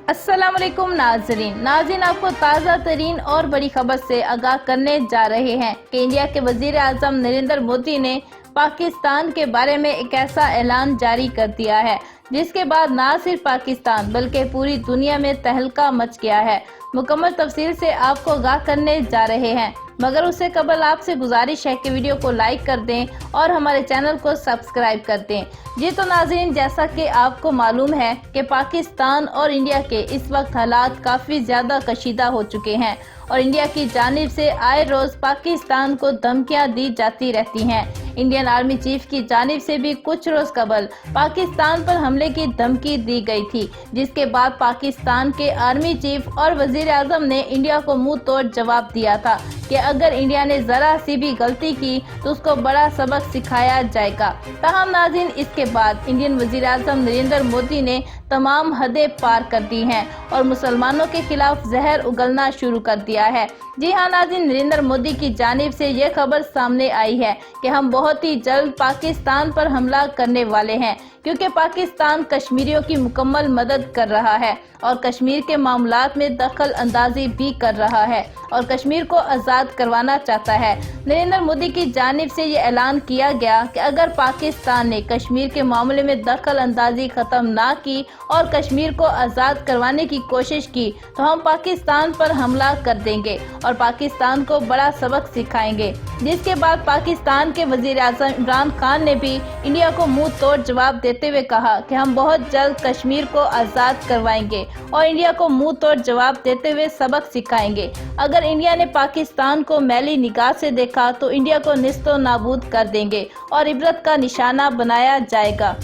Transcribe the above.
अस्सलाम वालेकुम नाज़रीन आपको ताज़ा तरीन और बड़ी खबर से आगाह करने जा रहे हैं कि इंडिया के वजीर आज़म नरेंद्र मोदी ने पाकिस्तान के बारे में एक ऐसा ऐलान जारी कर दिया है जिसके बाद न सिर्फ पाकिस्तान बल्कि पूरी दुनिया में तहलका मच गया है। मुकम्मल तफसील से आपको आगाह करने जा रहे हैं, मगर उससे कबल आपसे गुजारिश है कि वीडियो को लाइक कर दें और हमारे चैनल को सब्सक्राइब कर दें। जी तो नाज़रीन, जैसा कि आपको मालूम है कि पाकिस्तान और इंडिया के इस वक्त हालात काफ़ी ज़्यादा कशीदा हो चुके हैं और इंडिया की जानिब से आए रोज़ पाकिस्तान को धमकियां दी जाती रहती हैं। इंडियन आर्मी चीफ की जानिब से भी कुछ रोज कबल पाकिस्तान पर हमले की धमकी दी गई थी, जिसके बाद पाकिस्तान के आर्मी चीफ और वजीर आज़म ने इंडिया को मुंह तोड़ जवाब दिया था कि अगर इंडिया ने जरा सी भी गलती की तो उसको बड़ा सबक सिखाया जाएगा। ताहम नाज़रीन, इसके बाद इंडियन वजीर आज़म नरेंद्र मोदी ने तमाम हदें पार कर दी हैं और मुसलमानों के खिलाफ जहर उगलना शुरू कर दिया है। जी हाँ नाज़रीन, नरेंद्र मोदी की जानिब से ये खबर सामने आई है कि हम बहुत ही जल्द पाकिस्तान पर हमला करने वाले हैं, क्योंकि पाकिस्तान कश्मीरियों की मुकम्मल मदद कर रहा है और कश्मीर के मामलात में दखल अंदाजी भी कर रहा है और कश्मीर को आज़ाद करवाना चाहता है। नरेंद्र मोदी की जानिब से ये ऐलान किया गया कि अगर पाकिस्तान ने कश्मीर के मामले में दखल अंदाजी ख़त्म ना की और कश्मीर को आज़ाद करवाने की कोशिश की तो हम पाकिस्तान पर हमला कर देंगे और पाकिस्तान को बड़ा सबक सिखाएंगे। जिसके बाद पाकिस्तान के वज़ीर आज़म इमरान खान ने भी इंडिया को मुंह तोड़ जवाब देते हुए कहा कि हम बहुत जल्द कश्मीर को आज़ाद करवाएंगे और इंडिया को मुंह तोड़ जवाब देते हुए सबक सिखाएंगे। अगर इंडिया ने पाकिस्तान को मैली निगाह से देखा तो इंडिया को निस्तो नाबूद कर देंगे और इबरत का निशाना बनाया जाएगा।